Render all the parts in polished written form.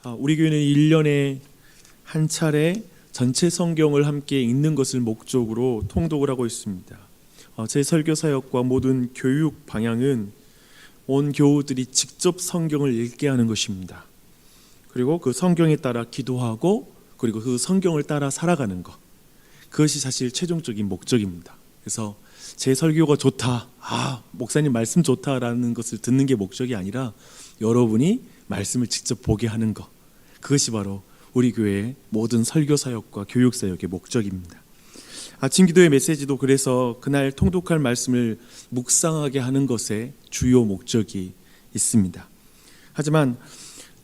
우리 교회는 1년에 한 차례 전체 성경을 함께 읽는 것을 목적으로 통독을 하고 있습니다. 제 설교 사역과 모든 교육 방향은 온 교우들이 직접 성경을 읽게 하는 것입니다. 그리고 그 성경에 따라 기도하고 그리고 그 성경을 따라 살아가는 것, 그것이 사실 최종적인 목적입니다. 그래서 제 설교가 좋다, 목사님 말씀 좋다라는 것을 듣는 게 목적이 아니라 여러분이 말씀을 직접 보게 하는 것, 그것이 바로 우리 교회의 모든 설교 사역과 교육 사역의 목적입니다. 아침 기도의 메시지도 그래서 그날 통독할 말씀을 묵상하게 하는 것에 주요 목적이 있습니다. 하지만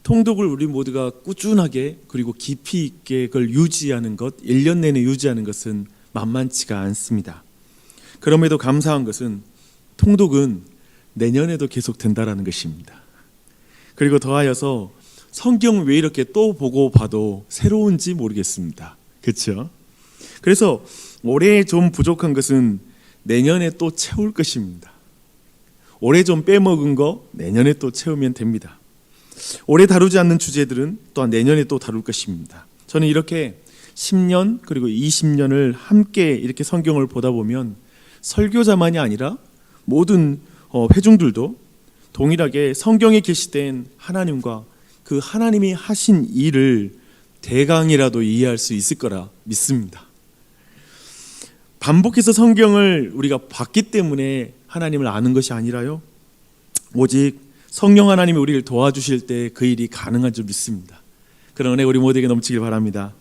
통독을 우리 모두가 꾸준하게 그리고 깊이 있게 그걸 유지하는 것, 1년 내내 유지하는 것은 만만치가 않습니다. 그럼에도 감사한 것은 통독은 내년에도 계속 된다라는 것입니다. 그리고 더하여서 성경 왜 이렇게 또 보고 봐도 새로운지 모르겠습니다. 그렇죠? 그래서 올해 좀 부족한 것은 내년에 또 채울 것입니다. 올해 좀 빼먹은 거 내년에 또 채우면 됩니다. 올해 다루지 않는 주제들은 또한 내년에 또 다룰 것입니다. 저는 이렇게 10년 그리고 20년을 함께 이렇게 성경을 보다 보면 설교자만이 아니라 모든 회중들도 동일하게 성경에 계시된 하나님과 그 하나님이 하신 일을 대강이라도 이해할 수 있을 거라 믿습니다. 반복해서 성경을 우리가 봤기 때문에 하나님을 아는 것이 아니라요, 오직 성령 하나님이 우리를 도와주실 때 그 일이 가능한 줄 믿습니다. 그런 은혜 우리 모두에게 넘치길 바랍니다.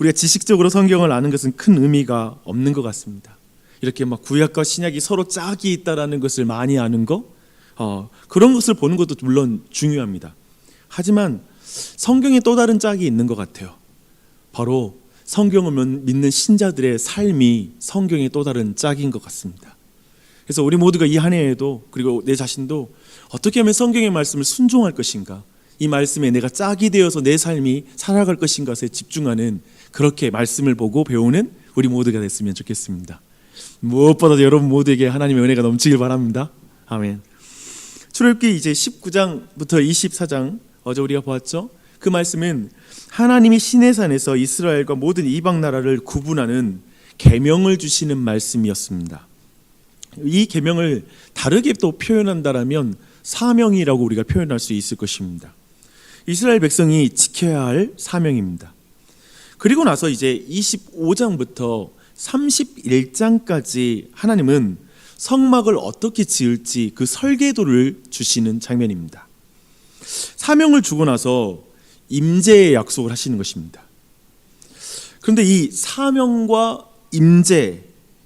우리가 지식적으로 성경을 아는 것은 큰 의미가 없는 것 같습니다. 이렇게 막 구약과 신약이 서로 짝이 있다라는 것을 많이 아는 거, 그런 것을 보는 것도 물론 중요합니다. 하지만 성경에 또 다른 짝이 있는 것 같아요. 바로 성경을 믿는 신자들의 삶이 성경의 또 다른 짝인 것 같습니다. 그래서 우리 모두가 이 한 해에도 그리고 내 자신도 어떻게 하면 성경의 말씀을 순종할 것인가, 이 말씀에 내가 짝이 되어서 내 삶이 살아갈 것인가에 집중하는, 그렇게 말씀을 보고 배우는 우리 모두가 됐으면 좋겠습니다. 무엇보다도 여러분 모두에게 하나님의 은혜가 넘치길 바랍니다. 아멘. 출애굽기 이제 19장부터 24장 어제 우리가 보았죠. 그 말씀은 하나님이 시내산에서 이스라엘과 모든 이방 나라를 구분하는 계명을 주시는 말씀이었습니다. 이 계명을 다르게 또 표현한다라면 사명이라고 우리가 표현할 수 있을 것입니다. 이스라엘 백성이 지켜야 할 사명입니다. 그리고 나서 이제 25장부터 31장까지 하나님은 성막을 어떻게 지을지 그 설계도를 주시는 장면입니다. 사명을 주고 나서 임재의 약속을 하시는 것입니다. 그런데 이 사명과 임재,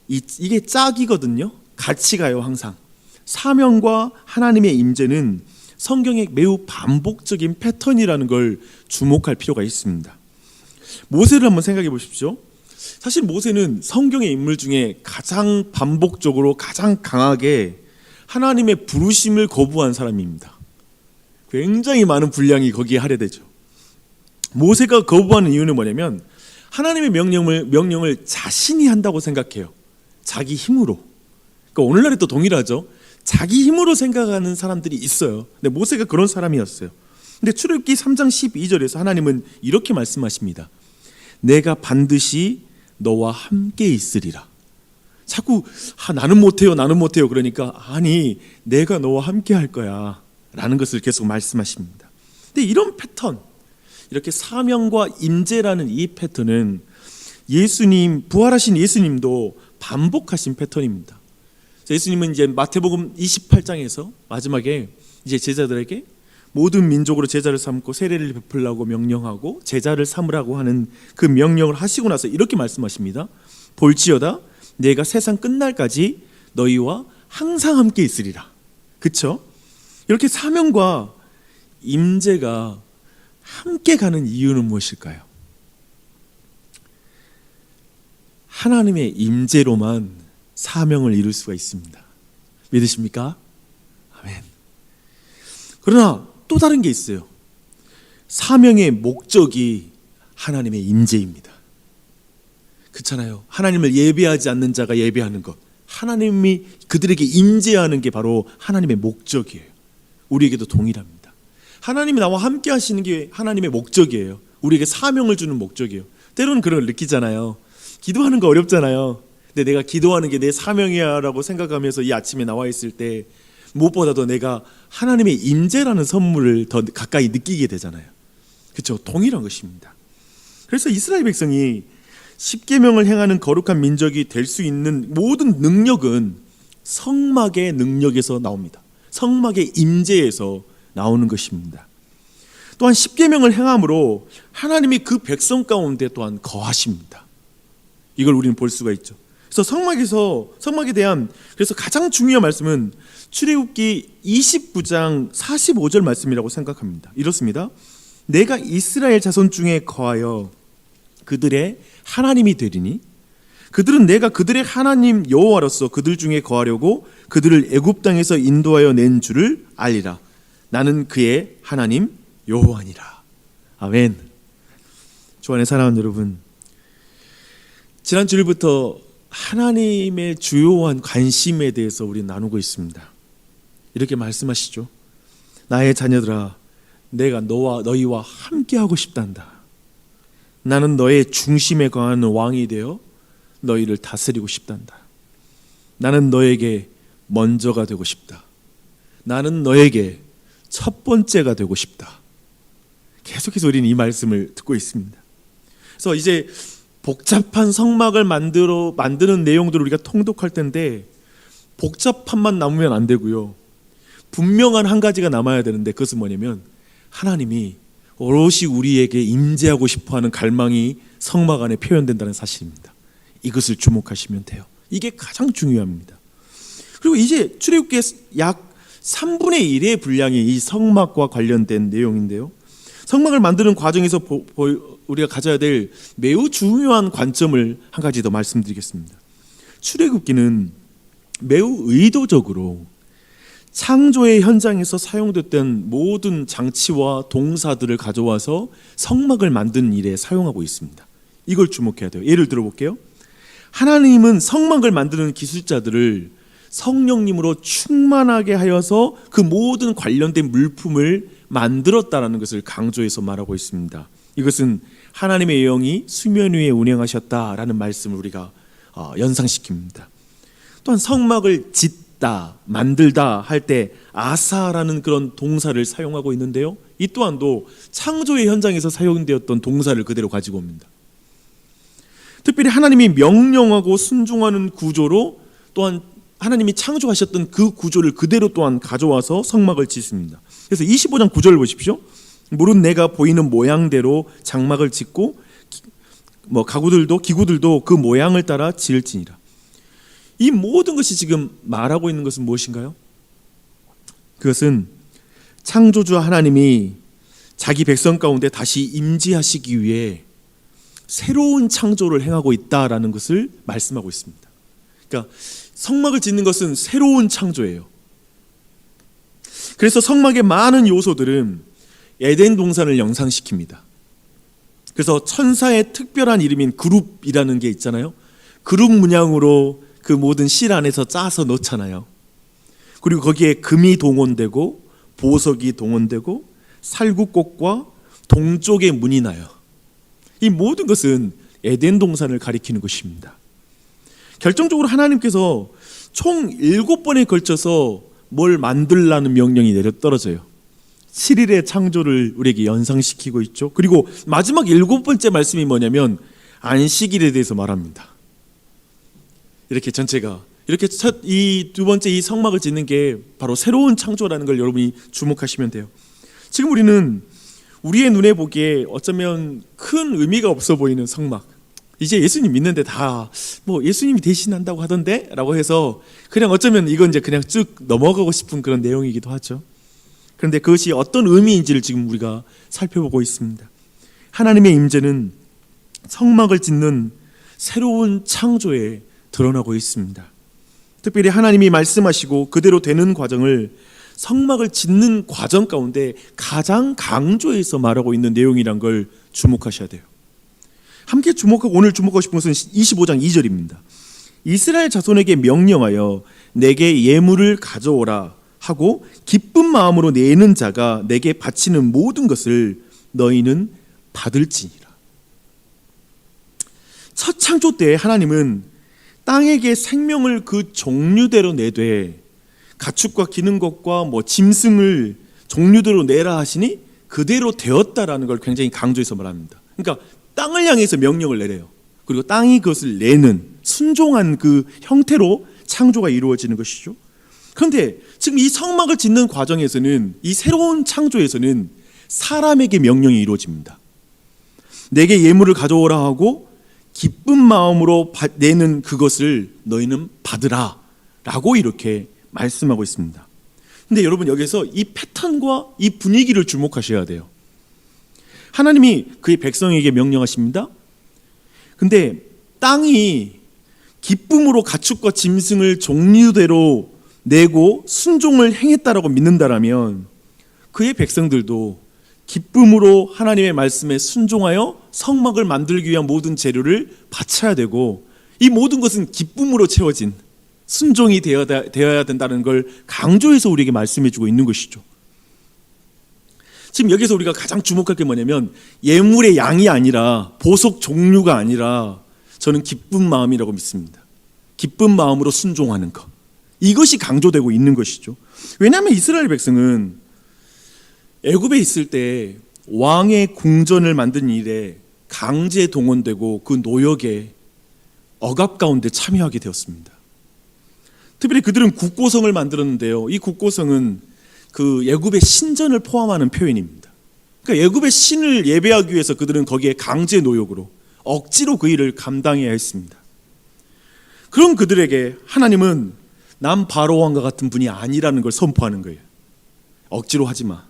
이게 짝이거든요. 같이 가요. 항상 사명과 하나님의 임재는 성경의 매우 반복적인 패턴이라는 걸 주목할 필요가 있습니다. 모세를 한번 생각해 보십시오. 사실 모세는 성경의 인물 중에 가장 반복적으로 가장 강하게 하나님의 부르심을 거부한 사람입니다. 굉장히 많은 분량이 거기에 할애되죠. 모세가 거부하는 이유는 뭐냐면 하나님의 명령을 자신이 한다고 생각해요. 자기 힘으로. 그러니까 오늘날에 또 동일하죠. 자기 힘으로 생각하는 사람들이 있어요. 근데 모세가 그런 사람이었어요. 근데 출애굽기 3장 12절에서 하나님은 이렇게 말씀하십니다. 내가 반드시 너와 함께 있으리라. 자꾸 나는 못해요 그러니까 아니 내가 너와 함께 할 거야 라는 것을 계속 말씀하십니다. 근데 이런 패턴, 이렇게 사명과 임재라는 이 패턴은 예수님, 부활하신 예수님도 반복하신 패턴입니다. 예수님은 이제 마태복음 28장에서 마지막에 이제 제자들에게 모든 민족으로 제자를 삼고 세례를 베풀라고 명령하고 제자를 삼으라고 하는 그 명령을 하시고 나서 이렇게 말씀하십니다. 볼지어다 내가 세상 끝날까지 너희와 항상 함께 있으리라. 그렇죠? 이렇게 사명과 임재가 함께 가는 이유는 무엇일까요? 하나님의 임재로만 사명을 이룰 수가 있습니다. 믿으십니까? 아멘. 그러나 또 다른 게 있어요. 사명의 목적이 하나님의 임재입니다. 그렇잖아요. 하나님을 예배하지 않는 자가 예배하는 것, 하나님이 그들에게 임재하는 게 바로 하나님의 목적이에요. 우리에게도 동일합니다. 하나님이 나와 함께 하시는 게 하나님의 목적이에요. 우리에게 사명을 주는 목적이에요. 때로는 그런 걸 느끼잖아요. 기도하는 거 어렵잖아요. 근데 내가 기도하는 게 내 사명이야 라고 생각하면서 이 아침에 나와 있을 때 무엇보다도 내가 하나님의 임재라는 선물을 더 가까이 느끼게 되잖아요. 그렇죠? 동일한 것입니다. 그래서 이스라엘 백성이 십계명을 행하는 거룩한 민족이 될 수 있는 모든 능력은 성막의 능력에서 나옵니다. 성막의 임재에서 나오는 것입니다. 또한 십계명을 행함으로 하나님이 그 백성 가운데 또한 거하십니다. 이걸 우리는 볼 수가 있죠. 그래서 성막에 대한 그래서 가장 중요한 말씀은 출애굽기 29장 45절 말씀이라고 생각합니다. 이렇습니다. 내가 이스라엘 자손 중에 거하여 그들의 하나님이 되리니 그들은 내가 그들의 하나님 여호와로서 그들 중에 거하려고 그들을 애굽 땅에서 인도하여 낸 줄을 알리라. 나는 그의 하나님 여호와니라. 아멘. 주 안에 사랑하는 여러분, 지난 주일부터 하나님의 주요한 관심에 대해서 우리 나누고 있습니다. 이렇게 말씀하시죠. 나의 자녀들아, 내가 너희와 함께하고 싶단다. 나는 너의 중심에 거하는 왕이 되어 너희를 다스리고 싶단다. 나는 너에게 먼저가 되고 싶다. 나는 너에게 첫 번째가 되고 싶다. 계속해서 우리는 이 말씀을 듣고 있습니다. 그래서 이제 복잡한 성막을 만드는 내용들을 우리가 통독할 텐데 복잡함만 남으면 안 되고요. 분명한 한 가지가 남아야 되는데 그것은 뭐냐면 하나님이 오롯이 우리에게 임재하고 싶어하는 갈망이 성막 안에 표현된다는 사실입니다. 이것을 주목하시면 돼요. 이게 가장 중요합니다. 그리고 이제 출애굽기의 약 3분의 1의 분량이 이 성막과 관련된 내용인데요. 성막을 만드는 과정에서 우리가 가져야 될 매우 중요한 관점을 한 가지 더 말씀드리겠습니다. 출애굽기는 매우 의도적으로 창조의 현장에서 사용됐던 모든 장치와 동사들을 가져와서 성막을 만드는 일에 사용하고 있습니다. 이걸 주목해야 돼요. 예를 들어볼게요. 하나님은 성막을 만드는 기술자들을 성령님으로 충만하게 하여서 그 모든 관련된 물품을 만들었다라는 것을 강조해서 말하고 있습니다. 이것은 하나님의 영이 수면 위에 운행하셨다라는 말씀을 우리가 연상시킵니다. 또한 성막을 짓다, 만들다 할 때 아사라는 그런 동사를 사용하고 있는데요. 이 또한도 창조의 현장에서 사용되었던 동사를 그대로 가지고 옵니다. 특별히 하나님이 명령하고 순종하는 구조로 또한 하나님이 창조하셨던 그 구조를 그대로 또한 가져와서 성막을 짓습니다. 그래서 25장 9절을 보십시오. 물은 내가 보이는 모양대로 장막을 짓고 기구들도 그 모양을 따라 지을지니라. 이 모든 것이 지금 말하고 있는 것은 무엇인가요? 그것은 창조주 하나님이 자기 백성 가운데 다시 임재하시기 위해 새로운 창조를 행하고 있다라는 것을 말씀하고 있습니다. 그러니까 성막을 짓는 것은 새로운 창조예요. 그래서 성막의 많은 요소들은 에덴 동산을 연상시킵니다. 그래서 천사의 특별한 이름인 그룹이라는 게 있잖아요. 그룹 문양으로 그 모든 실 안에서 짜서 넣잖아요. 그리고 거기에 금이 동원되고 보석이 동원되고 살구꽃과 동쪽의 문이 나요. 이 모든 것은 에덴 동산을 가리키는 것입니다. 결정적으로 하나님께서 총 7번에 걸쳐서 뭘 만들라는 명령이 내려 떨어져요. 7일의 창조를 우리에게 연상시키고 있죠. 그리고 마지막 7번째 말씀이 뭐냐면 안식일에 대해서 말합니다. 이렇게 전체가 이렇게 이 두 번째 이 성막을 짓는 게 바로 새로운 창조라는 걸 여러분이 주목하시면 돼요. 지금 우리는 우리의 눈에 보기에 어쩌면 큰 의미가 없어 보이는 성막, 이제 예수님 믿는데 다 예수님이 대신한다고 하던데 라고 해서 그냥 어쩌면 이건 이제 그냥 쭉 넘어가고 싶은 그런 내용이기도 하죠. 그런데 그것이 어떤 의미인지를 지금 우리가 살펴보고 있습니다. 하나님의 임재는 성막을 짓는 새로운 창조에 드러나고 있습니다. 특별히 하나님이 말씀하시고 그대로 되는 과정을 성막을 짓는 과정 가운데 가장 강조해서 말하고 있는 내용이란 걸 주목하셔야 돼요. 함께 오늘 주목하고 싶은 것은 25장 2절입니다. 이스라엘 자손에게 명령하여 내게 예물을 가져오라 하고 기쁜 마음으로 내는 자가 내게 바치는 모든 것을 너희는 받을지니라. 첫 창조 때 하나님은 땅에게 생명을 그 종류대로 내되 가축과 기는 것과 짐승을 종류대로 내라 하시니 그대로 되었다라는 걸 굉장히 강조해서 말합니다. 그러니까 땅을 향해서 명령을 내려요. 그리고 땅이 그것을 내는 순종한 그 형태로 창조가 이루어지는 것이죠. 그런데 지금 이 성막을 짓는 과정에서는, 이 새로운 창조에서는 사람에게 명령이 이루어집니다. 내게 예물을 가져오라 하고 기쁜 마음으로 내는 그것을 너희는 받으라 라고 이렇게 말씀하고 있습니다. 근데 여러분, 여기서 이 패턴과 이 분위기를 주목하셔야 돼요. 하나님이 그의 백성에게 명령하십니다. 근데 땅이 기쁨으로 가축과 짐승을 종류대로 내고 순종을 행했다라고 믿는다라면 그의 백성들도 기쁨으로 하나님의 말씀에 순종하여 성막을 만들기 위한 모든 재료를 바쳐야 되고, 이 모든 것은 기쁨으로 채워진 순종이 되어야 된다는 걸 강조해서 우리에게 말씀해 주고 있는 것이죠. 지금 여기서 우리가 가장 주목할 게 뭐냐면 예물의 양이 아니라, 보석 종류가 아니라, 저는 기쁜 마음이라고 믿습니다. 기쁜 마음으로 순종하는 것, 이것이 강조되고 있는 것이죠. 왜냐하면 이스라엘 백성은 애굽에 있을 때 왕의 궁전을 만든 일에 강제 동원되고 그 노역에 억압 가운데 참여하게 되었습니다. 특별히 그들은 국고성을 만들었는데요, 이 국고성은 그 애굽의 신전을 포함하는 표현입니다. 그러니까 애굽의 신을 예배하기 위해서 그들은 거기에 강제 노역으로 억지로 그 일을 감당해야 했습니다. 그런 그들에게 하나님은 남 바로 왕과 같은 분이 아니라는 걸 선포하는 거예요. 억지로 하지 마,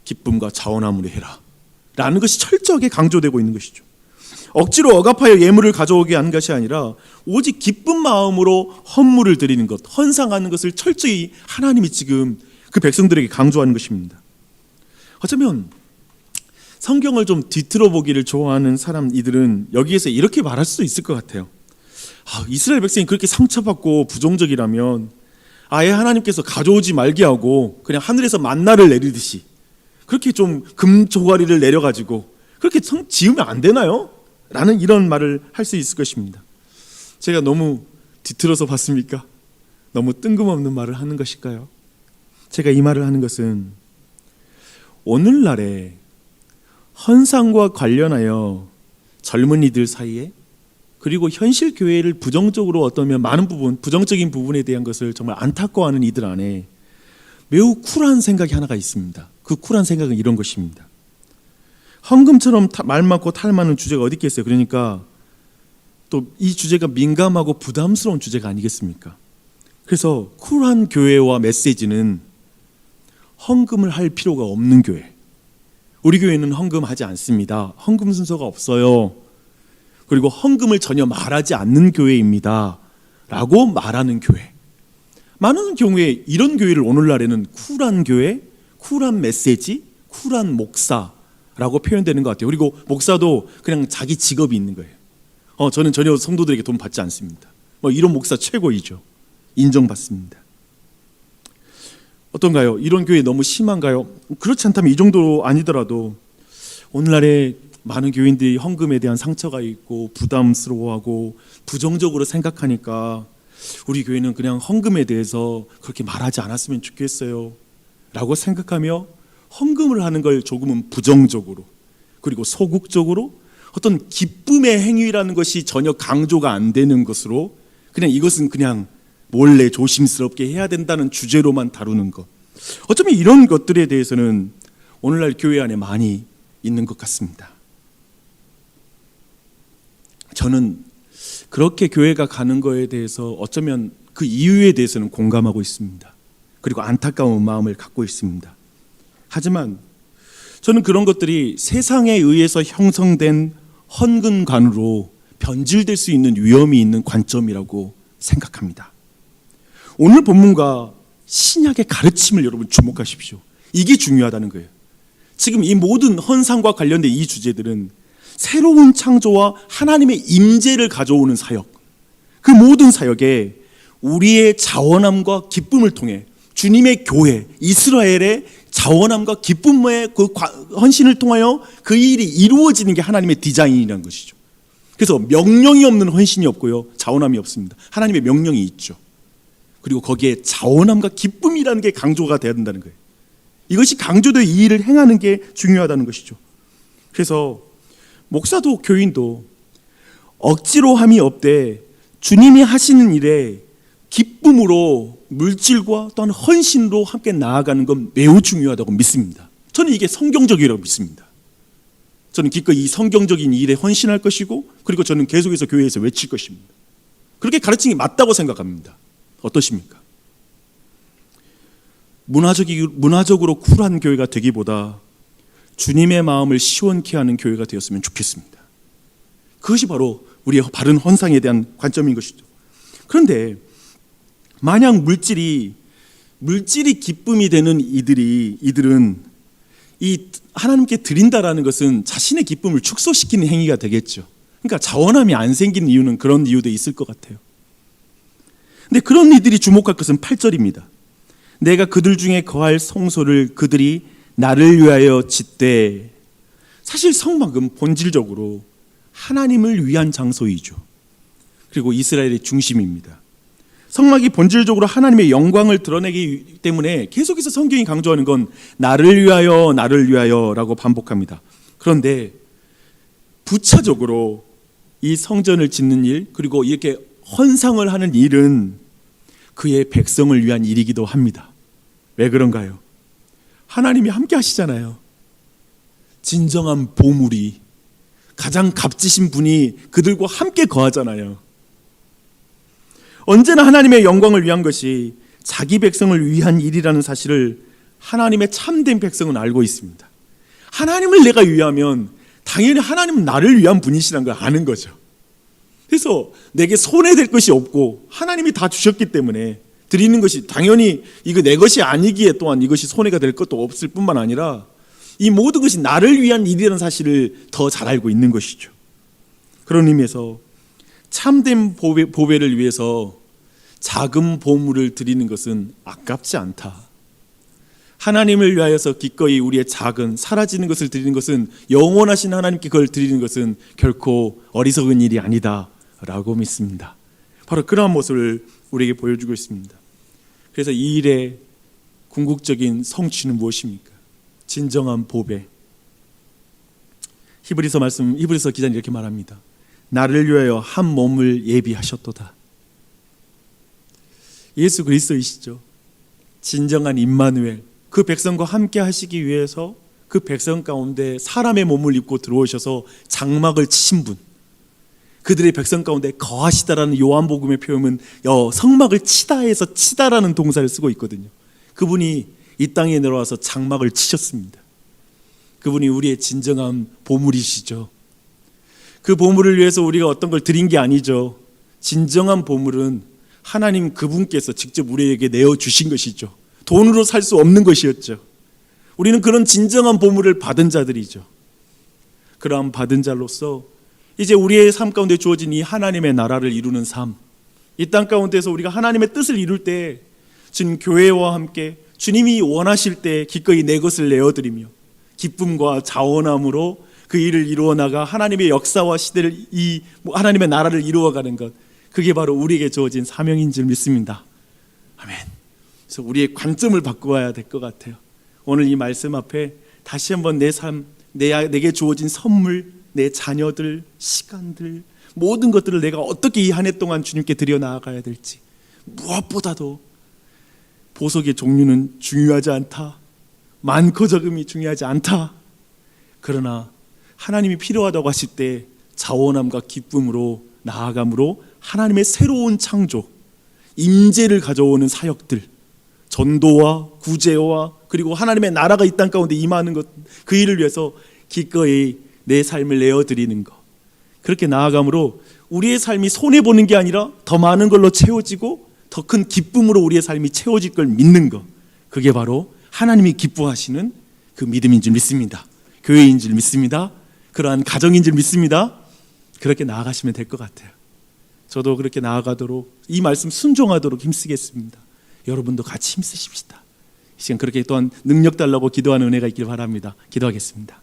기쁨과 자원함으로 해라 라는 것이 철저하게 강조되고 있는 것이죠. 억지로 억압하여 예물을 가져오게 한 것이 아니라 오직 기쁜 마음으로 헌물을 드리는 것, 헌상하는 것을 철저히 하나님이 지금 그 백성들에게 강조하는 것입니다. 어쩌면 성경을 좀 뒤틀어 보기를 좋아하는 이들은 여기에서 이렇게 말할 수도 있을 것 같아요. 이스라엘 백성이 그렇게 상처받고 부정적이라면 아예 하나님께서 가져오지 말게 하고 그냥 하늘에서 만나를 내리듯이 그렇게 좀 금조가리를 내려가지고 그렇게 지으면 안 되나요? 라는 이런 말을 할 수 있을 것입니다. 제가 너무 뒤틀어서 봤습니까? 너무 뜬금없는 말을 하는 것일까요? 제가 이 말을 하는 것은 오늘날에 헌상과 관련하여 젊은이들 사이에, 그리고 현실 교회를 부정적으로 어떠면 많은 부정적인 부분에 대한 것을 정말 안타까워하는 이들 안에 매우 쿨한 생각이 하나가 있습니다. 그 쿨한 생각은 이런 것입니다. 헌금처럼 말 많고 탈 많은 주제가 어디 있겠어요. 그러니까 또 이 주제가 민감하고 부담스러운 주제가 아니겠습니까? 그래서 쿨한 교회와 메시지는 헌금을 할 필요가 없는 교회, 우리 교회는 헌금하지 않습니다, 헌금 순서가 없어요, 그리고 헌금을 전혀 말하지 않는 교회입니다 라고 말하는 교회, 많은 경우에 이런 교회를 오늘날에는 쿨한 교회, 쿨한 메시지, 쿨한 목사라고 표현되는 것 같아요. 그리고 목사도 그냥 자기 직업이 있는 거예요. 저는 전혀 성도들에게 돈 받지 않습니다, 이런 목사 최고이죠, 인정받습니다. 어떤가요? 이런 교회 너무 심한가요? 그렇지 않다면 이 정도 아니더라도 오늘날에 많은 교인들이 헌금에 대한 상처가 있고 부담스러워하고 부정적으로 생각하니까 우리 교회는 그냥 헌금에 대해서 그렇게 말하지 않았으면 좋겠어요 라고 생각하며 헌금을 하는 걸 조금은 부정적으로, 그리고 소극적으로, 어떤 기쁨의 행위라는 것이 전혀 강조가 안 되는 것으로, 그냥 이것은 그냥 몰래 조심스럽게 해야 된다는 주제로만 다루는 것, 어쩌면 이런 것들에 대해서는 오늘날 교회 안에 많이 있는 것 같습니다. 저는 그렇게 교회가 가는 거에 대해서 어쩌면 그 이유에 대해서는 공감하고 있습니다. 그리고 안타까운 마음을 갖고 있습니다. 하지만 저는 그런 것들이 세상에 의해서 형성된 헌금관으로 변질될 수 있는 위험이 있는 관점이라고 생각합니다. 오늘 본문과 신약의 가르침을 여러분 주목하십시오. 이게 중요하다는 거예요. 지금 이 모든 헌상과 관련된 이 주제들은 새로운 창조와 하나님의 임재를 가져오는 사역, 그 모든 사역에 우리의 자원함과 기쁨을 통해 주님의 교회, 이스라엘의 자원함과 기쁨의 그 헌신을 통하여 그 일이 이루어지는 게 하나님의 디자인이라는 것이죠. 그래서 명령이 없는 헌신이 없고요, 자원함이 없습니다. 하나님의 명령이 있죠. 그리고 거기에 자원함과 기쁨이라는 게 강조가 되어야 된다는 거예요. 이것이 강조되어 이 일을 행하는 게 중요하다는 것이죠. 그래서 목사도 교인도 억지로 함이 없되 주님이 하시는 일에 기쁨으로 물질과 또한 헌신으로 함께 나아가는 건 매우 중요하다고 믿습니다. 저는 이게 성경적이라고 믿습니다. 저는 기꺼이 이 성경적인 일에 헌신할 것이고, 그리고 저는 계속해서 교회에서 외칠 것입니다. 그렇게 가르치는 게 맞다고 생각합니다. 어떠십니까? 문화적으로 쿨한 교회가 되기보다 주님의 마음을 시원케 하는 교회가 되었으면 좋겠습니다. 그것이 바로 우리의 바른 헌상에 대한 관점인 것이죠. 그런데 만약 물질이 기쁨이 되는 이들은 이 하나님께 드린다라는 것은 자신의 기쁨을 축소시키는 행위가 되겠죠. 그러니까 자원함이 안 생기는 이유는 그런 이유도 있을 것 같아요. 근데 그런 이들이 주목할 것은 8절입니다. 내가 그들 중에 거할 성소를 그들이 나를 위하여 짓되. 사실 성막은 본질적으로 하나님을 위한 장소이죠. 그리고 이스라엘의 중심입니다. 성막이 본질적으로 하나님의 영광을 드러내기 때문에 계속해서 성경이 강조하는 건 나를 위하여, 나를 위하여라고 반복합니다. 그런데 부차적으로 이 성전을 짓는 일, 그리고 이렇게 헌상을 하는 일은 그의 백성을 위한 일이기도 합니다. 왜 그런가요? 하나님이 함께 하시잖아요. 진정한 보물이, 가장 값지신 분이 그들과 함께 거하잖아요. 언제나 하나님의 영광을 위한 것이 자기 백성을 위한 일이라는 사실을 하나님의 참된 백성은 알고 있습니다. 하나님을 내가 위하면 당연히 하나님은 나를 위한 분이시라는 걸 아는 거죠. 그래서 내게 손해될 것이 없고 하나님이 다 주셨기 때문에 드리는 것이 당연히 이거 내 것이 아니기에 또한 이것이 손해가 될 것도 없을 뿐만 아니라 이 모든 것이 나를 위한 일이라는 사실을 더 잘 알고 있는 것이죠. 그런 의미에서 참된 보배를 위해서 작은 보물을 드리는 것은 아깝지 않다. 하나님을 위하여서 기꺼이 우리의 작은 사라지는 것을 드리는 것은, 영원하신 하나님께 그걸 드리는 것은 결코 어리석은 일이 아니다 라고 믿습니다. 바로 그러한 모습을 우리에게 보여주고 있습니다. 그래서 이 일의 궁극적인 성취는 무엇입니까? 진정한 보배. 히브리서 기자는 이렇게 말합니다. 나를 위하여 한 몸을 예비하셨도다. 예수 그리스도이시죠. 진정한 임마누엘, 그 백성과 함께 하시기 위해서 그 백성 가운데 사람의 몸을 입고 들어오셔서 장막을 치신 분, 그들의 백성 가운데 거하시다라는 요한복음의 표현은 성막을 치다에서 치다라는 동사를 쓰고 있거든요. 그분이 이 땅에 내려와서 장막을 치셨습니다. 그분이 우리의 진정한 보물이시죠. 그 보물을 위해서 우리가 어떤 걸 드린 게 아니죠. 진정한 보물은 하나님 그분께서 직접 우리에게 내어주신 것이죠. 돈으로 살 수 없는 것이었죠. 우리는 그런 진정한 보물을 받은 자들이죠. 그러한 받은 자로서 이제 우리의 삶 가운데 주어진 이 하나님의 나라를 이루는 삶, 이 땅 가운데서 우리가 하나님의 뜻을 이룰 때 지금 교회와 함께 주님이 원하실 때 기꺼이 내 것을 내어드리며 기쁨과 자원함으로 그 일을 이루어 나가 하나님의 역사와 시대를, 이 하나님의 나라를 이루어가는 것, 그게 바로 우리에게 주어진 사명인 줄 믿습니다. 아멘. 그래서 우리의 관점을 바꿔야 될 것 같아요. 오늘 이 말씀 앞에 다시 한번 내 삶, 내게 주어진 선물, 내 자녀들, 시간들, 모든 것들을 내가 어떻게 이 한 해 동안 주님께 드려 나아가야 될지, 무엇보다도 보석의 종류는 중요하지 않다, 많고 적음이 중요하지 않다. 그러나 하나님이 필요하다고 하실 때 자원함과 기쁨으로 나아감으로 하나님의 새로운 창조, 임재를 가져오는 사역들, 전도와 구제와 그리고 하나님의 나라가 이 땅 가운데 임하는 것, 그 일을 위해서 기꺼이 내 삶을 내어드리는 것, 그렇게 나아감으로 우리의 삶이 손해보는 게 아니라 더 많은 걸로 채워지고 더 큰 기쁨으로 우리의 삶이 채워질 걸 믿는 것, 그게 바로 하나님이 기뻐하시는 그 믿음인 줄 믿습니다. 교회인 줄 믿습니다. 그러한 가정인 줄 믿습니다. 그렇게 나아가시면 될 것 같아요. 저도 그렇게 나아가도록, 이 말씀 순종하도록 힘쓰겠습니다. 여러분도 같이 힘쓰십시다. 이 시간 그렇게 또한 능력 달라고 기도하는 은혜가 있길 바랍니다. 기도하겠습니다.